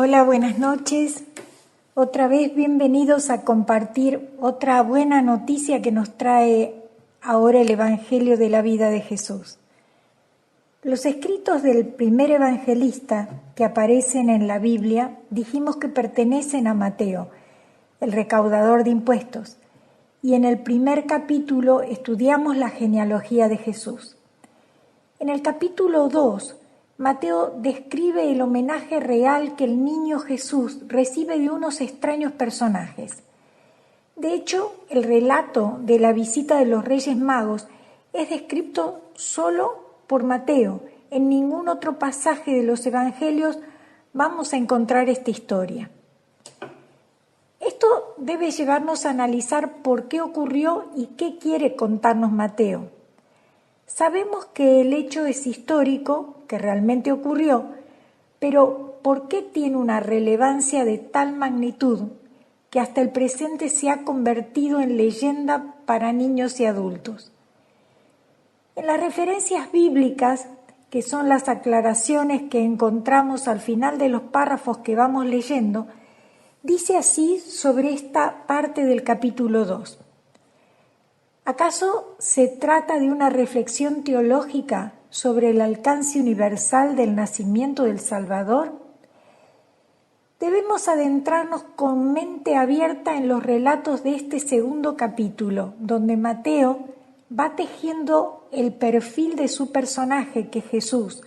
Hola, buenas noches. Otra vez bienvenidos a compartir otra buena noticia que nos trae ahora el Evangelio de la vida de Jesús. Los escritos del primer evangelista que aparecen en la Biblia dijimos que pertenecen a Mateo, el recaudador de impuestos, y en el primer capítulo estudiamos la genealogía de Jesús. En el capítulo 2, Mateo describe el homenaje real que el niño Jesús recibe de unos extraños personajes. De hecho, el relato de la visita de los Reyes Magos es descrito solo por Mateo. En ningún otro pasaje de los Evangelios vamos a encontrar esta historia. Esto debe llevarnos a analizar por qué ocurrió y qué quiere contarnos Mateo. Sabemos que el hecho es histórico, que realmente ocurrió, pero ¿por qué tiene una relevancia de tal magnitud que hasta el presente se ha convertido en leyenda para niños y adultos? En las referencias bíblicas, que son las aclaraciones que encontramos al final de los párrafos que vamos leyendo, dice así sobre esta parte del capítulo 2. ¿Acaso se trata de una reflexión teológica sobre el alcance universal del nacimiento del Salvador? Debemos adentrarnos con mente abierta en los relatos de este segundo capítulo, donde Mateo va tejiendo el perfil de su personaje, que es Jesús,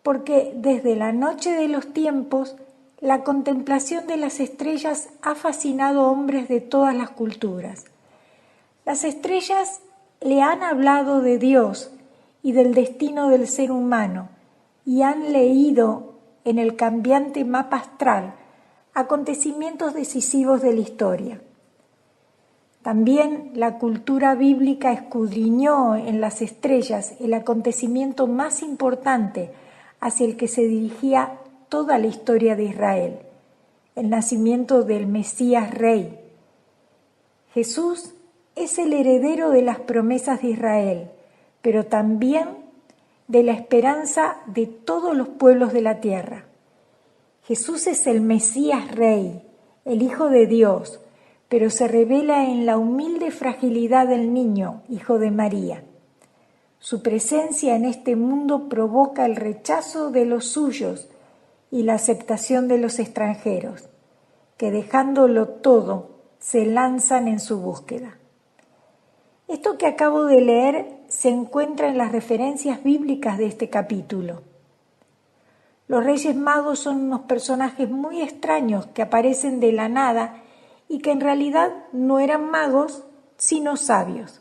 porque desde la noche de los tiempos, la contemplación de las estrellas ha fascinado a hombres de todas las culturas. Las estrellas le han hablado de Dios y del destino del ser humano y han leído en el cambiante mapa astral acontecimientos decisivos de la historia. También la cultura bíblica escudriñó en las estrellas el acontecimiento más importante hacia el que se dirigía toda la historia de Israel, el nacimiento del Mesías Rey. Jesús es el heredero de las promesas de Israel, pero también de la esperanza de todos los pueblos de la tierra. Jesús es el Mesías Rey, el Hijo de Dios, pero se revela en la humilde fragilidad del niño, hijo de María. Su presencia en este mundo provoca el rechazo de los suyos y la aceptación de los extranjeros, que dejándolo todo, se lanzan en su búsqueda. Esto que acabo de leer se encuentra en las referencias bíblicas de este capítulo. Los Reyes Magos son unos personajes muy extraños que aparecen de la nada y que en realidad no eran magos, sino sabios.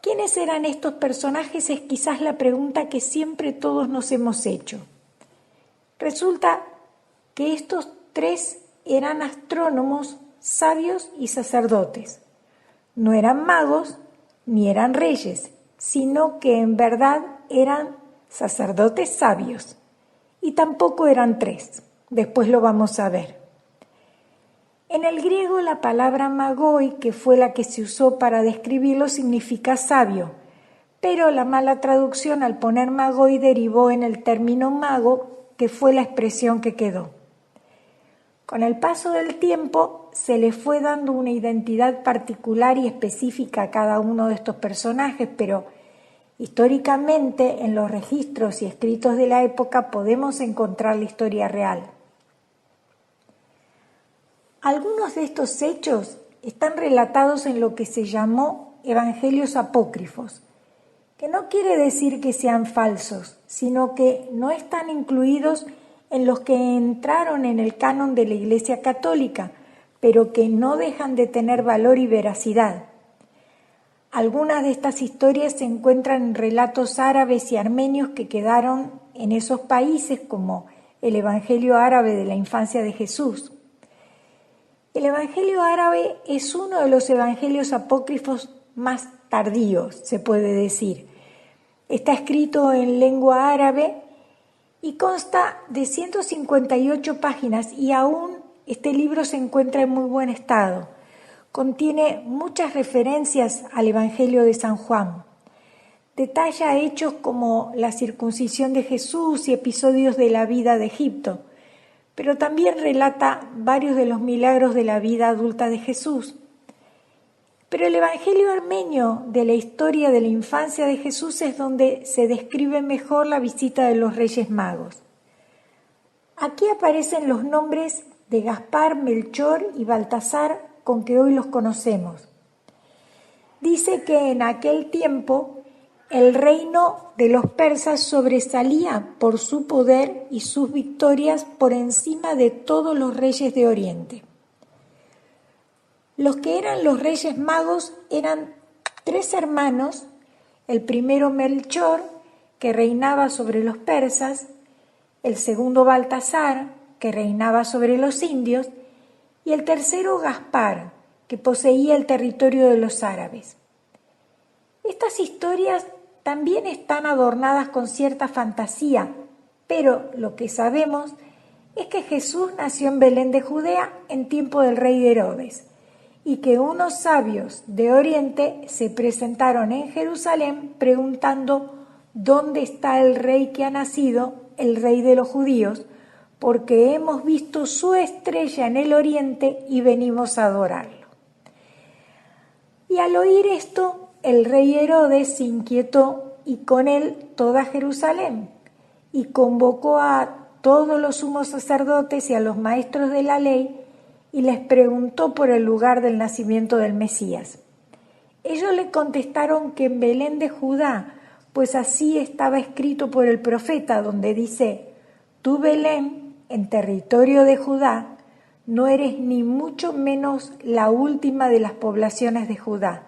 ¿Quiénes eran estos personajes? Es quizás la pregunta que siempre todos nos hemos hecho. Resulta que estos tres eran astrónomos, sabios y sacerdotes. No eran magos ni eran reyes, sino que en verdad eran sacerdotes sabios. Y tampoco eran tres. Después lo vamos a ver. En el griego la palabra magoi, que fue la que se usó para describirlo, significa sabio, pero la mala traducción al poner magoi derivó en el término mago, que fue la expresión que quedó. Con el paso del tiempo se le fue dando una identidad particular y específica a cada uno de estos personajes, pero históricamente en los registros y escritos de la época podemos encontrar la historia real. Algunos de estos hechos están relatados en lo que se llamó evangelios apócrifos, que no quiere decir que sean falsos, sino que no están incluidos en los que entraron en el canon de la Iglesia Católica, pero que no dejan de tener valor y veracidad. Algunas de estas historias se encuentran en relatos árabes y armenios que quedaron en esos países, como el Evangelio árabe de la infancia de Jesús. El Evangelio árabe es uno de los evangelios apócrifos más tardíos, se puede decir. Está escrito en lengua árabe y consta de 158 páginas y aún este libro se encuentra en muy buen estado. Contiene muchas referencias al Evangelio de San Juan. Detalla hechos como la circuncisión de Jesús y episodios de la vida de Egipto, pero también relata varios de los milagros de la vida adulta de Jesús. Pero el Evangelio armenio de la historia de la infancia de Jesús es donde se describe mejor la visita de los Reyes Magos. Aquí aparecen los nombres de Gaspar, Melchor y Baltasar con que hoy los conocemos. Dice que en aquel tiempo el reino de los persas sobresalía por su poder y sus victorias por encima de todos los reyes de Oriente. Los que eran los Reyes Magos eran 3 hermanos, el primero Melchor, que reinaba sobre los persas, el segundo Baltasar, que reinaba sobre los indios, y el tercero Gaspar, que poseía el territorio de los árabes. Estas historias también están adornadas con cierta fantasía, pero lo que sabemos es que Jesús nació en Belén de Judea en tiempo del rey Herodes, y que unos sabios de Oriente se presentaron en Jerusalén preguntando ¿dónde está el rey que ha nacido, el rey de los judíos? Porque hemos visto su estrella en el oriente y venimos a adorarlo. Y al oír esto, el rey Herodes se inquietó y con él toda Jerusalén, y convocó a todos los sumos sacerdotes y a los maestros de la ley y les preguntó por el lugar del nacimiento del Mesías. Ellos le contestaron que en Belén de Judá, pues así estaba escrito por el profeta, donde dice: tú, Belén, en territorio de Judá, no eres ni mucho menos la última de las poblaciones de Judá,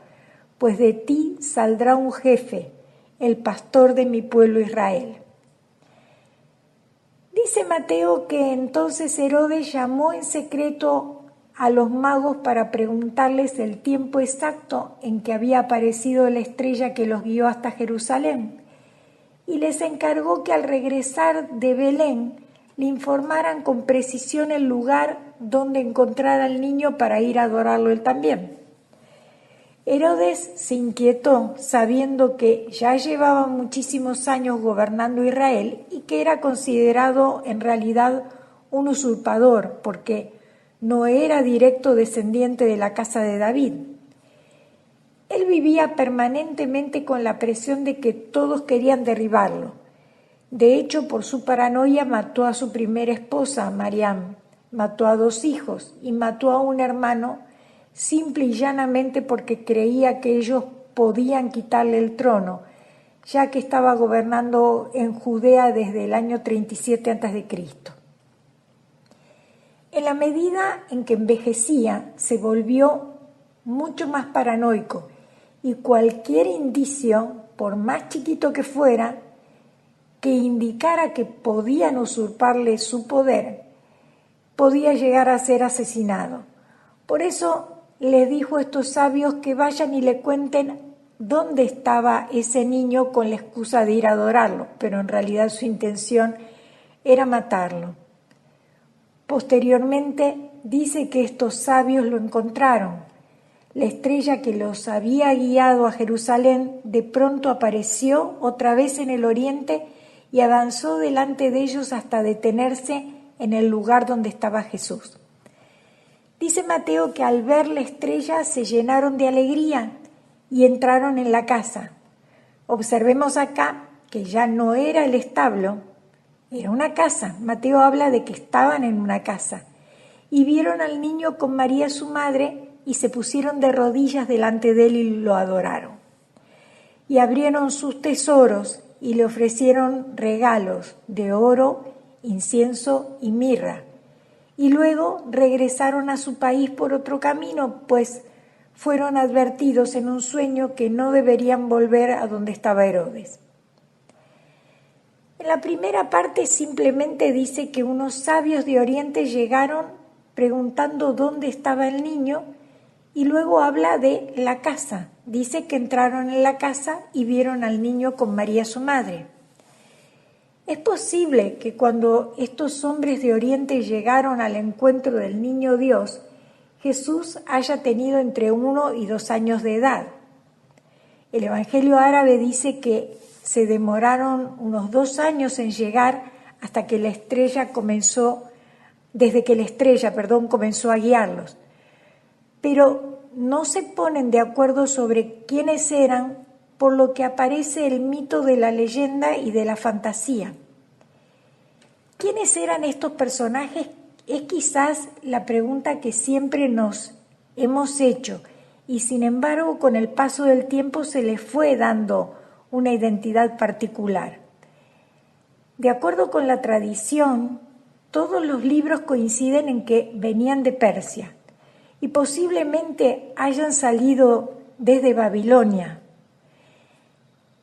pues de ti saldrá un jefe, el pastor de mi pueblo Israel. Dice Mateo que entonces Herodes llamó en secreto a los magos para preguntarles el tiempo exacto en que había aparecido la estrella que los guió hasta Jerusalén, y les encargó que al regresar de Belén le informaran con precisión el lugar donde encontrar al niño para ir a adorarlo él también. Herodes se inquietó sabiendo que ya llevaba muchísimos años gobernando Israel y que era considerado en realidad un usurpador porque no era directo descendiente de la casa de David. Él vivía permanentemente con la presión de que todos querían derribarlo. De hecho, por su paranoia mató a su primera esposa, Mariam, mató a 2 hijos y mató a un hermano simple y llanamente porque creía que ellos podían quitarle el trono, ya que estaba gobernando en Judea desde el año 37 a.C. En la medida en que envejecía, se volvió mucho más paranoico y cualquier indicio, por más chiquito que fuera, que indicara que podían usurparle su poder, podía llegar a ser asesinado. Por eso les dijo a estos sabios que vayan y le cuenten dónde estaba ese niño con la excusa de ir a adorarlo, pero en realidad su intención era matarlo. Posteriormente dice que estos sabios lo encontraron. La estrella que los había guiado a Jerusalén de pronto apareció otra vez en el oriente y avanzó delante de ellos hasta detenerse en el lugar donde estaba Jesús. Dice Mateo que al ver la estrella se llenaron de alegría y entraron en la casa. Observemos acá que ya no era el establo, era una casa. Mateo habla de que estaban en una casa. Y vieron al niño con María su madre y se pusieron de rodillas delante de él y lo adoraron. Y abrieron sus tesoros y le ofrecieron regalos de oro, incienso y mirra. Y luego regresaron a su país por otro camino, pues fueron advertidos en un sueño que no deberían volver a donde estaba Herodes. En la primera parte simplemente dice que unos sabios de Oriente llegaron preguntando dónde estaba el niño y luego habla de la casa. Dice que entraron en la casa y vieron al niño con María su madre. Es posible que cuando estos hombres de Oriente llegaron al encuentro del niño Dios, Jesús haya tenido entre 1 y 2 años de edad. El Evangelio árabe dice que se demoraron unos 2 años en llegar hasta que la estrella comenzó desde que la estrella, comenzó a guiarlos. Pero no se ponen de acuerdo sobre quiénes eran, por lo que aparece el mito de la leyenda y de la fantasía. ¿Quiénes eran estos personajes? Es quizás la pregunta que siempre nos hemos hecho, y sin embargo con el paso del tiempo se les fue dando una identidad particular. De acuerdo con la tradición, todos los libros coinciden en que venían de Persia y posiblemente hayan salido desde Babilonia.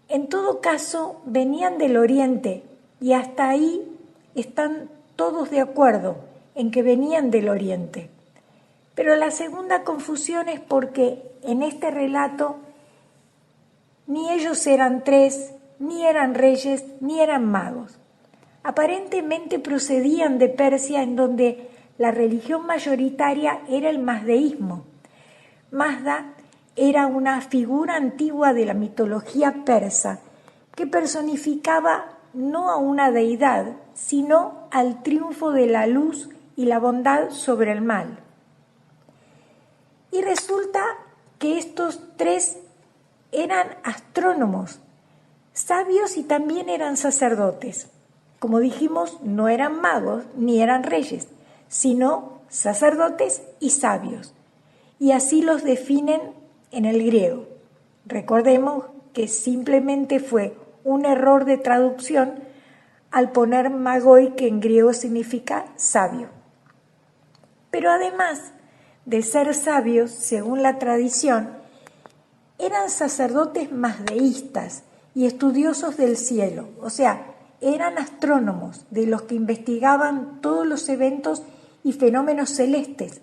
En todo caso, venían del Oriente y hasta ahí están todos de acuerdo en que venían del Oriente. Pero la segunda confusión es porque en este relato ni ellos eran tres, ni eran reyes, ni eran magos. Aparentemente procedían de Persia, en donde la religión mayoritaria era el mazdeísmo. Mazda era una figura antigua de la mitología persa que personificaba no a una deidad, sino al triunfo de la luz y la bondad sobre el mal. Y resulta que estos tres eran astrónomos, sabios y también eran sacerdotes. Como dijimos, no eran magos ni eran reyes, sino sacerdotes y sabios. Y así los definen en el griego. Recordemos que simplemente fue un error de traducción al poner magoi, que en griego significa sabio. Pero además de ser sabios, según la tradición, eran sacerdotes mazdeístas y estudiosos del cielo, o sea, eran astrónomos de los que investigaban todos los eventos y fenómenos celestes.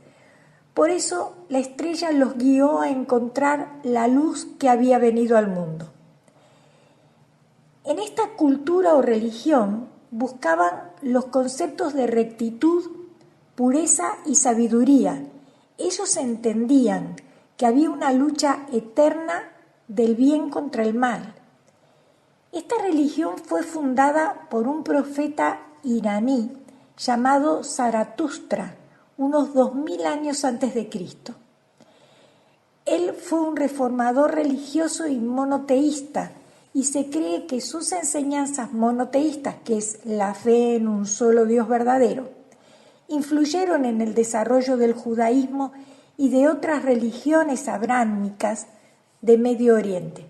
Por eso la estrella los guió a encontrar la luz que había venido al mundo. En esta cultura o religión buscaban los conceptos de rectitud, pureza y sabiduría. Ellos entendían que había una lucha eterna del bien contra el mal. Esta religión fue fundada por un profeta iraní llamado Zaratustra, unos 2000 años antes de Cristo. Él fue un reformador religioso y monoteísta, y se cree que sus enseñanzas monoteístas, que es la fe en un solo Dios verdadero, influyeron en el desarrollo del judaísmo y de otras religiones abrámicas de Medio Oriente.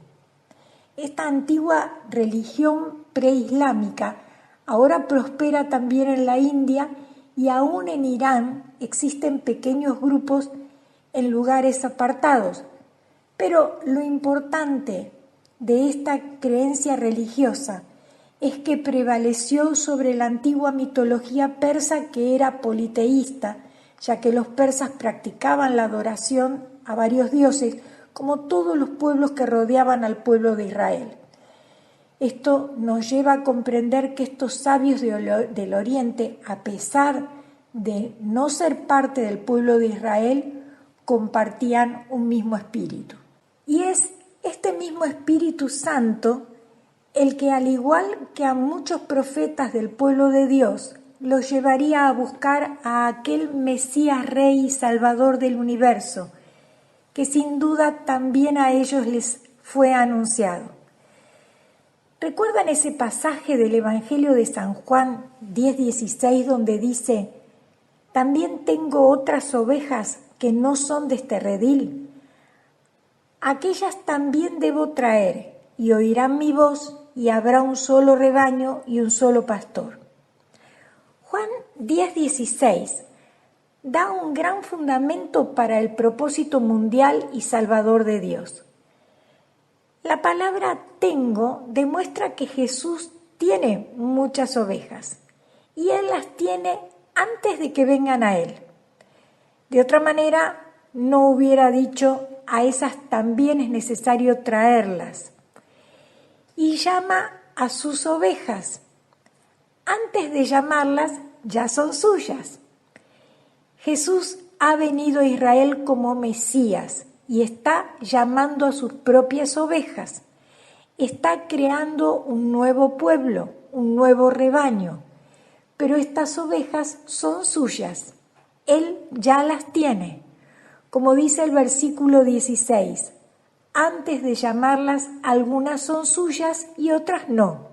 Esta antigua religión preislámica ahora prospera también en la India, y aún en Irán existen pequeños grupos en lugares apartados. Pero lo importante de esta creencia religiosa es que prevaleció sobre la antigua mitología persa, que era politeísta, ya que los persas practicaban la adoración a varios dioses, como todos los pueblos que rodeaban al pueblo de Israel. Esto nos lleva a comprender que estos sabios del Oriente, a pesar de no ser parte del pueblo de Israel, compartían un mismo espíritu. Y es este mismo Espíritu Santo el que, al igual que a muchos profetas del pueblo de Dios, los llevaría a buscar a aquel Mesías, Rey y Salvador del universo, que sin duda también a ellos les fue anunciado. ¿Recuerdan ese pasaje del Evangelio de San Juan 10:16, donde dice: «También tengo otras ovejas que no son de este redil? Aquellas también debo traer, y oirán mi voz, y habrá un solo rebaño y un solo pastor». Juan 10:16 da un gran fundamento para el propósito mundial y salvador de Dios. La palabra tengo demuestra que Jesús tiene muchas ovejas, y Él las tiene antes de que vengan a Él. De otra manera, no hubiera dicho: a esas también es necesario traerlas. Y llama a sus ovejas. Antes de llamarlas, ya son suyas. Jesús ha venido a Israel como Mesías y está llamando a sus propias ovejas. Está creando un nuevo pueblo, un nuevo rebaño. pero estas ovejas son suyas. Él ya las tiene. Como dice el versículo 16, antes de llamarlas, algunas son suyas y otras no.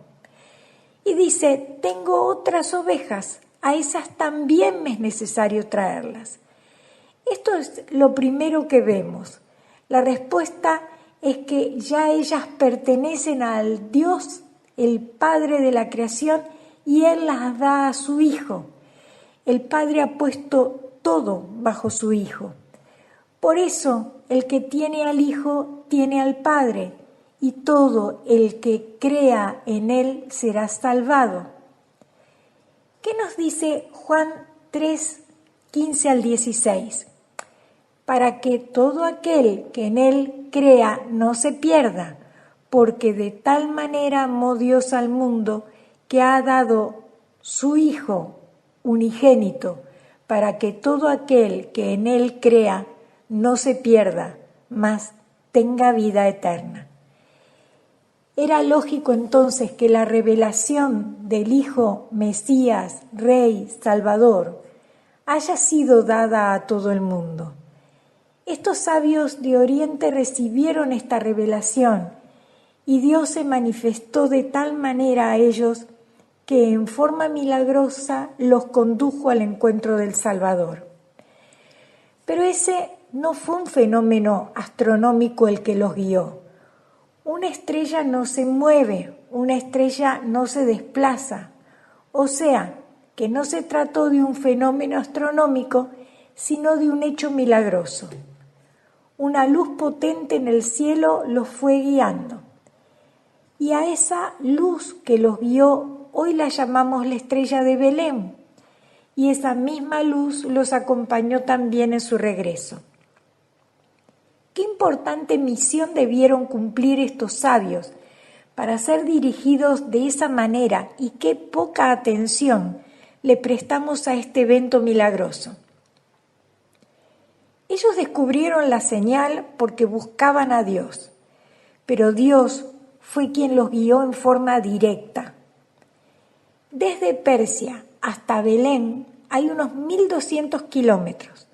Y dice, tengo otras ovejas, a esas también me es necesario traerlas. Esto es lo primero que vemos. La respuesta es que ya ellas pertenecen al Dios, el Padre de la creación, y Él las da a su Hijo. El Padre ha puesto todo bajo su Hijo. Por eso, el que tiene al Hijo tiene al Padre, y todo el que crea en Él será salvado. ¿Qué nos dice Juan 3, 15 al 16? Para que todo aquel que en Él crea no se pierda, porque de tal manera amó Dios al mundo que ha dado su Hijo unigénito, para que todo aquel que en Él crea no se pierda, mas tenga vida eterna. Era lógico entonces que la revelación del Hijo Mesías, Rey, Salvador, haya sido dada a todo el mundo. Estos sabios de Oriente recibieron esta revelación y Dios se manifestó de tal manera a ellos que en forma milagrosa los condujo al encuentro del Salvador. Pero ese no fue un fenómeno astronómico el que los guió. Una estrella no se mueve, una estrella no se desplaza. O sea, que no se trató de un fenómeno astronómico, sino de un hecho milagroso. Una luz potente en el cielo los fue guiando. Y a esa luz que los guió, hoy la llamamos la estrella de Belén. Y esa misma luz los acompañó también en su regreso. Qué importante misión debieron cumplir estos sabios para ser dirigidos de esa manera, y qué poca atención le prestamos a este evento milagroso. Ellos descubrieron la señal porque buscaban a Dios, pero Dios fue quien los guió en forma directa. Desde Persia hasta Belén hay unos 1.200 kilómetros.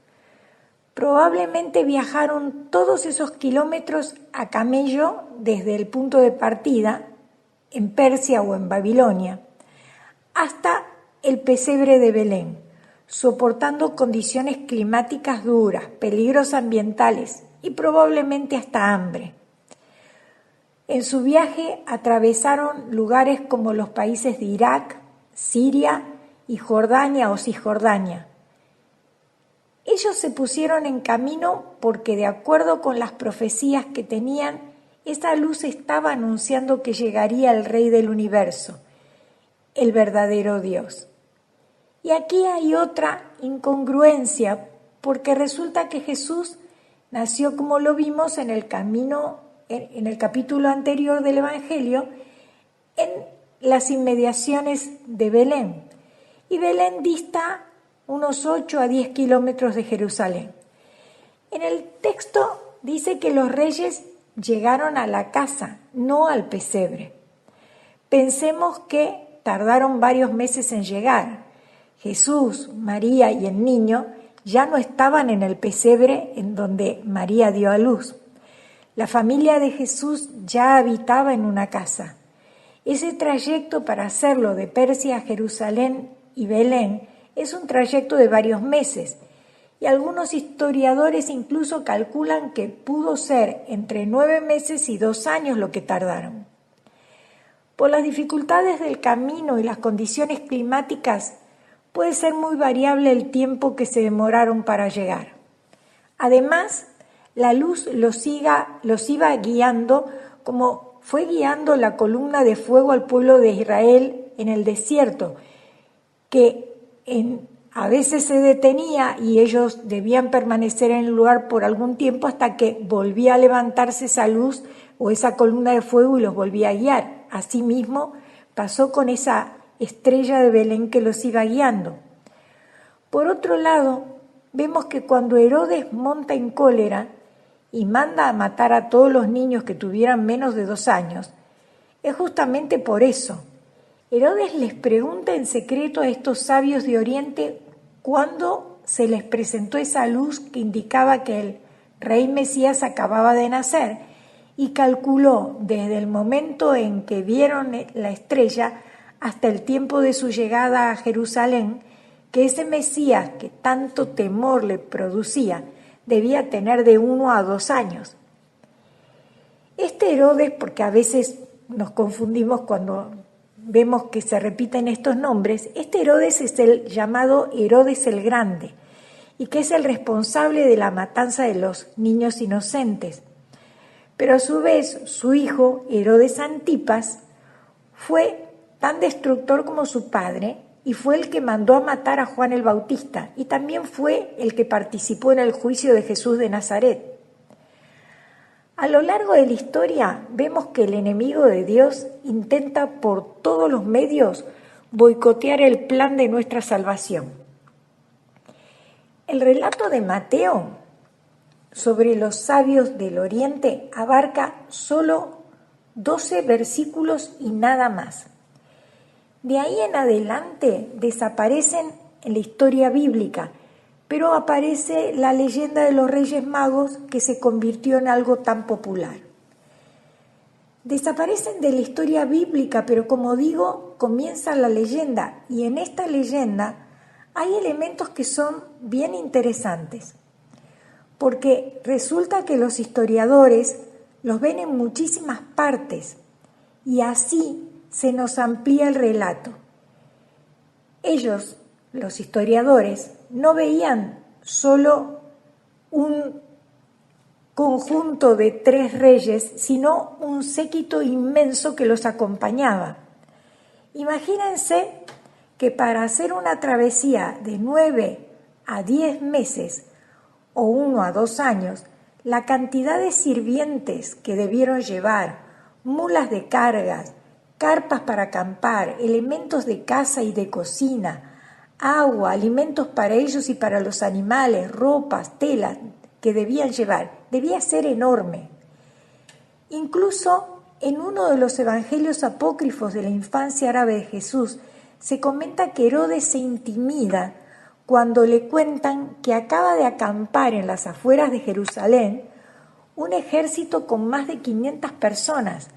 Probablemente viajaron todos esos kilómetros a camello desde el punto de partida, en Persia o en Babilonia, hasta el pesebre de Belén, soportando condiciones climáticas duras, peligros ambientales y probablemente hasta hambre. En su viaje atravesaron lugares como los países de Irak, Siria y Jordania o Cisjordania. Ellos se pusieron en camino porque, de acuerdo con las profecías que tenían, esa luz estaba anunciando que llegaría el Rey del Universo, el verdadero Dios. Y aquí hay otra incongruencia, porque resulta que Jesús nació, como lo vimos en el capítulo anterior del Evangelio, en las inmediaciones de Belén. Y Belén dista unos 8 a 10 kilómetros de Jerusalén. En el texto dice que los reyes llegaron a la casa, no al pesebre. Pensemos que tardaron varios meses en llegar. Jesús, María y el niño ya no estaban en el pesebre en donde María dio a luz. La familia de Jesús ya habitaba en una casa. Ese trayecto para hacerlo de Persia a Jerusalén y Belén es un trayecto de varios meses, y algunos historiadores incluso calculan que pudo ser entre 9 meses y 2 años lo que tardaron. Por las dificultades del camino y las condiciones climáticas, puede ser muy variable el tiempo que se demoraron para llegar. Además, la luz los iba guiando como fue guiando la columna de fuego al pueblo de Israel en el desierto, que a veces se detenía y ellos debían permanecer en el lugar por algún tiempo hasta que volvía a levantarse esa luz o esa columna de fuego y los volvía a guiar. Asimismo, pasó con esa estrella de Belén que los iba guiando. Por otro lado, vemos que cuando Herodes monta en cólera y manda a matar a todos los niños que tuvieran menos de 2 años, es justamente por eso. Herodes les pregunta en secreto a estos sabios de Oriente cuándo se les presentó esa luz que indicaba que el rey Mesías acababa de nacer, y calculó desde el momento en que vieron la estrella hasta el tiempo de su llegada a Jerusalén que ese Mesías que tanto temor le producía debía tener de 1 a 2 años. Este Herodes, porque a veces nos confundimos cuando vemos que se repiten estos nombres, este Herodes es el llamado Herodes el Grande, y que es el responsable de la matanza de los niños inocentes. Pero a su vez, su hijo, Herodes Antipas, fue tan destructor como su padre y fue el que mandó a matar a Juan el Bautista, y también fue el que participó en el juicio de Jesús de Nazaret. A lo largo de la historia vemos que el enemigo de Dios intenta por todos los medios boicotear el plan de nuestra salvación. El relato de Mateo sobre los sabios del Oriente abarca solo 12 versículos y nada más. De ahí en adelante desaparecen en la historia bíblica, pero aparece la leyenda de los Reyes Magos, que se convirtió en algo tan popular. Desaparecen de la historia bíblica, pero como digo, comienza la leyenda, y en esta leyenda hay elementos que son bien interesantes, porque resulta que los historiadores los ven en muchísimas partes, y así se nos amplía el relato. Ellos, los historiadores, no veían solo un conjunto de 3 reyes, sino un séquito inmenso que los acompañaba. Imagínense que para hacer una travesía de 9 a 10 meses o 1 a 2 años, la cantidad de sirvientes que debieron llevar, mulas de cargas, carpas para acampar, elementos de casa y de cocina, agua, alimentos para ellos y para los animales, ropas, telas que debían llevar, debía ser enorme. Incluso en uno de los evangelios apócrifos de la infancia árabe de Jesús se comenta que Herodes se intimida cuando le cuentan que acaba de acampar en las afueras de Jerusalén un ejército con más de 500 personas,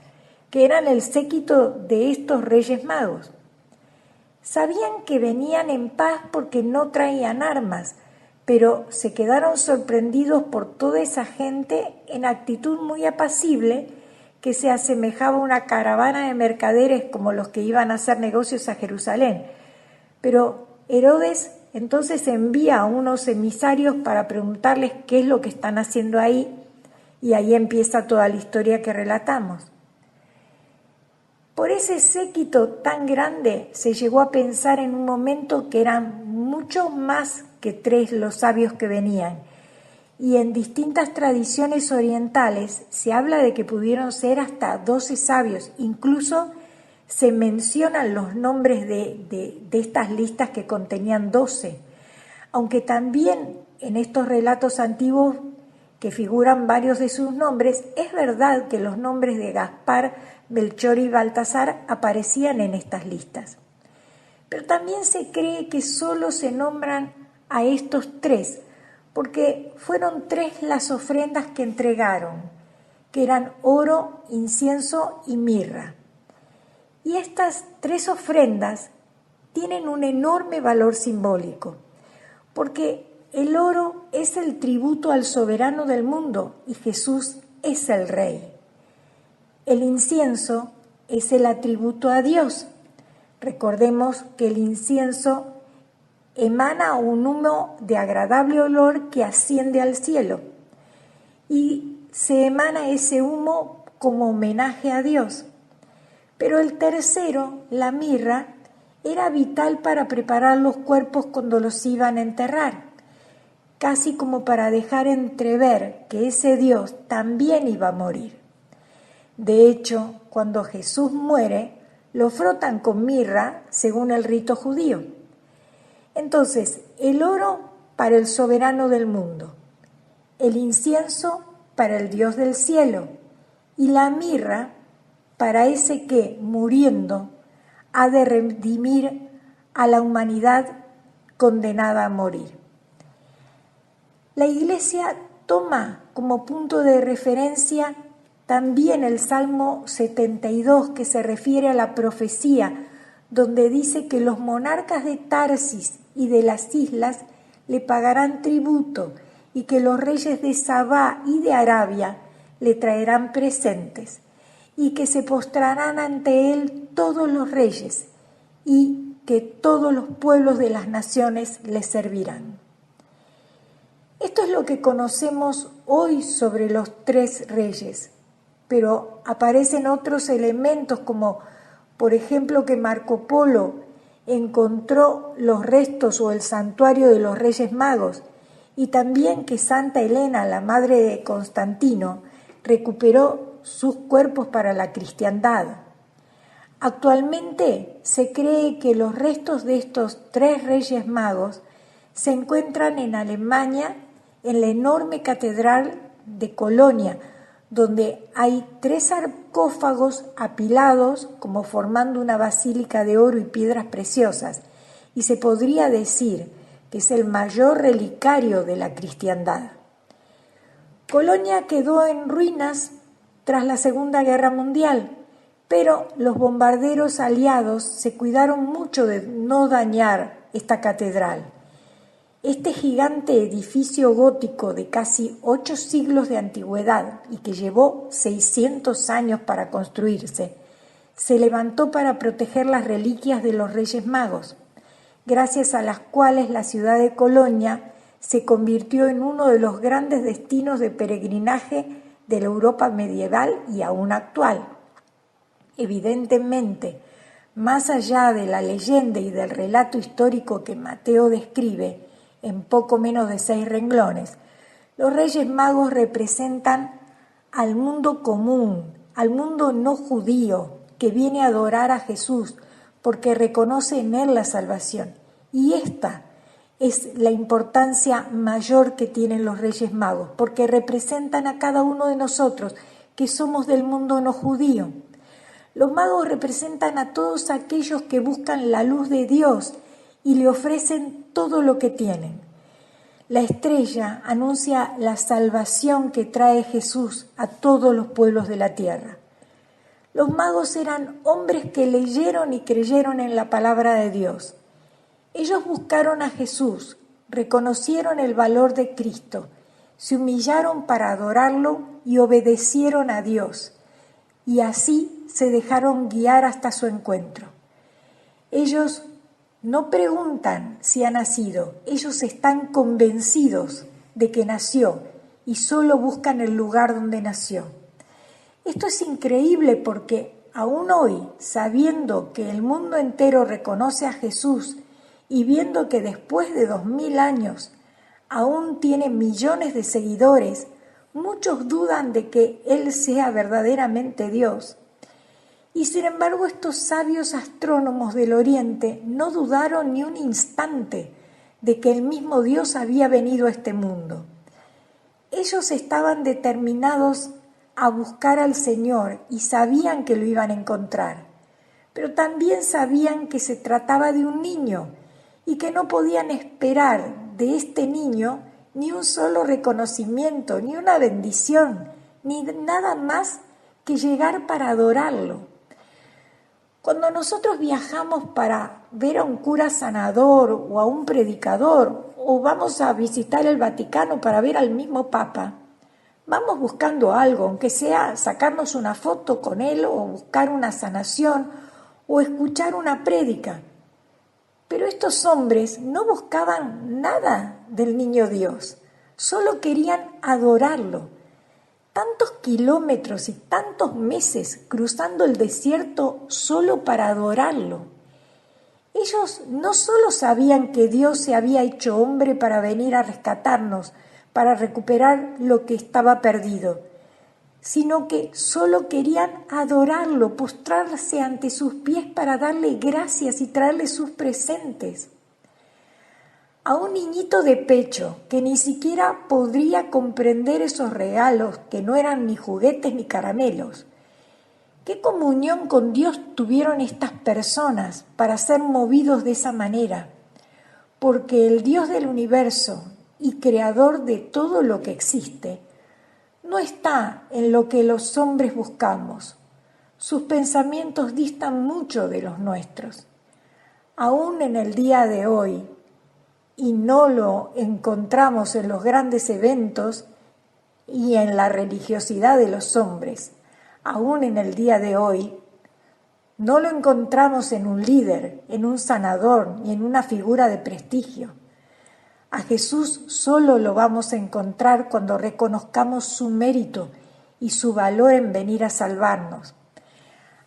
que eran el séquito de estos Reyes Magos. Sabían que venían en paz porque no traían armas, pero se quedaron sorprendidos por toda esa gente en actitud muy apacible que se asemejaba a una caravana de mercaderes como los que iban a hacer negocios a Jerusalén. Pero Herodes entonces envía a unos emisarios para preguntarles qué es lo que están haciendo ahí, y ahí empieza toda la historia que relatamos. Por ese séquito tan grande se llegó a pensar en un momento que eran mucho más que 3 los sabios que venían, y en distintas tradiciones orientales se habla de que pudieron ser hasta 12 sabios. Incluso se mencionan los nombres de estas listas que contenían 12, aunque también en estos relatos antiguos que figuran varios de sus nombres, es verdad que los nombres de Gaspar, Melchor y Baltasar aparecían en estas listas. Pero también se cree que solo se nombran a estos 3, porque fueron 3 las ofrendas que entregaron, que eran oro, incienso y mirra. Y estas 3 ofrendas tienen un enorme valor simbólico, porque el oro es el tributo al soberano del mundo y Jesús es el Rey. El incienso es el atributo a Dios. Recordemos que el incienso emana un humo de agradable olor que asciende al cielo, y se emana ese humo como homenaje a Dios. Pero el tercero, la mirra, era vital para preparar los cuerpos cuando los iban a enterrar, casi como para dejar entrever que ese Dios también iba a morir. De hecho, cuando Jesús muere, lo frotan con mirra según el rito judío. Entonces, el oro para el soberano del mundo, el incienso para el Dios del cielo y la mirra para ese que, muriendo, ha de redimir a la humanidad condenada a morir. La Iglesia toma como punto de referencia también el Salmo 72, que se refiere a la profecía, donde dice que los monarcas de Tarsis y de las islas le pagarán tributo y que los reyes de Sabá y de Arabia le traerán presentes y que se postrarán ante él todos los reyes y que todos los pueblos de las naciones le servirán. Esto es lo que conocemos hoy sobre los tres reyes, pero aparecen otros elementos como, por ejemplo, que Marco Polo encontró los restos o el santuario de los Reyes Magos y también que Santa Elena, la madre de Constantino, recuperó sus cuerpos para la cristiandad. Actualmente se cree que los restos de estos tres Reyes Magos se encuentran en Alemania, en la enorme catedral de Colonia, donde hay 3 sarcófagos apilados como formando una basílica de oro y piedras preciosas, y se podría decir que es el mayor relicario de la cristiandad. Colonia quedó en ruinas tras la Segunda Guerra Mundial, pero los bombarderos aliados se cuidaron mucho de no dañar esta catedral. Este gigante edificio gótico de casi 8 siglos de antigüedad y que llevó 600 años para construirse, se levantó para proteger las reliquias de los Reyes Magos, gracias a las cuales la ciudad de Colonia se convirtió en uno de los grandes destinos de peregrinaje de la Europa medieval y aún actual. Evidentemente, más allá de la leyenda y del relato histórico que Mateo describe, en poco menos de 6 renglones, los Reyes Magos representan al mundo común, al mundo no judío, que viene a adorar a Jesús porque reconoce en él la salvación. Y esta es la importancia mayor que tienen los Reyes Magos, porque representan a cada uno de nosotros que somos del mundo no judío. Los magos representan a todos aquellos que buscan la luz de Dios y le ofrecen todo lo que tienen. La estrella anuncia la salvación que trae Jesús a todos los pueblos de la tierra. Los magos eran hombres que leyeron y creyeron en la palabra de Dios. Ellos buscaron a Jesús, reconocieron el valor de Cristo, se humillaron para adorarlo y obedecieron a Dios, y así se dejaron guiar hasta su encuentro. Ellos no preguntan si ha nacido, ellos están convencidos de que nació y solo buscan el lugar donde nació. Esto es increíble porque aún hoy, sabiendo que el mundo entero reconoce a Jesús y viendo que después de 2000 años aún tiene millones de seguidores, muchos dudan de que Él sea verdaderamente Dios. Y sin embargo, estos sabios astrónomos del Oriente no dudaron ni un instante de que el mismo Dios había venido a este mundo. Ellos estaban determinados a buscar al Señor y sabían que lo iban a encontrar, pero también sabían que se trataba de un niño y que no podían esperar de este niño ni un solo reconocimiento, ni una bendición, ni nada más que llegar para adorarlo. Cuando nosotros viajamos para ver a un cura sanador o a un predicador, o vamos a visitar el Vaticano para ver al mismo Papa, vamos buscando algo, aunque sea sacarnos una foto con él o buscar una sanación o escuchar una prédica. Pero estos hombres no buscaban nada del niño Dios, solo querían adorarlo. Tantos kilómetros y tantos meses cruzando el desierto solo para adorarlo. Ellos no solo sabían que Dios se había hecho hombre para venir a rescatarnos, para recuperar lo que estaba perdido, sino que solo querían adorarlo, postrarse ante sus pies para darle gracias y traerle sus presentes. A un niñito de pecho que ni siquiera podría comprender esos regalos que no eran ni juguetes ni caramelos, ¿Qué comunión con Dios tuvieron estas personas para ser movidos de esa manera? Porque el Dios del universo y creador de todo lo que existe no está en lo que los hombres buscamos. Sus pensamientos distan mucho de los nuestros. Aún en el día de hoy, y no lo encontramos en los grandes eventos y en la religiosidad de los hombres, aún en el día de hoy, no lo encontramos en un líder, en un sanador ni en una figura de prestigio. A Jesús solo lo vamos a encontrar cuando reconozcamos su mérito y su valor en venir a salvarnos.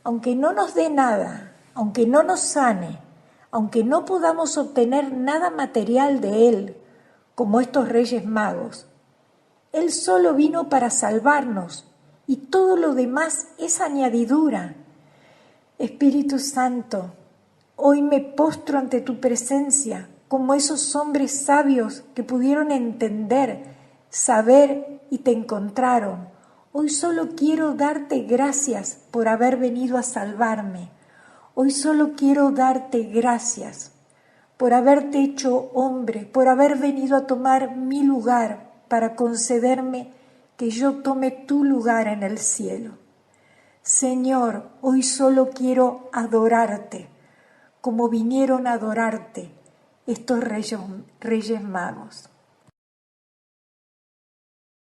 Aunque no nos dé nada, aunque no nos sane, aunque no podamos obtener nada material de Él, como estos Reyes Magos, Él solo vino para salvarnos y todo lo demás es añadidura. Espíritu Santo, hoy me postro ante tu presencia como esos hombres sabios que pudieron entender, saber y te encontraron. Hoy solo quiero darte gracias por haber venido a salvarme. Hoy solo quiero darte gracias por haberte hecho hombre, por haber venido a tomar mi lugar para concederme que yo tome tu lugar en el cielo. Señor, hoy solo quiero adorarte, como vinieron a adorarte estos Reyes Magos.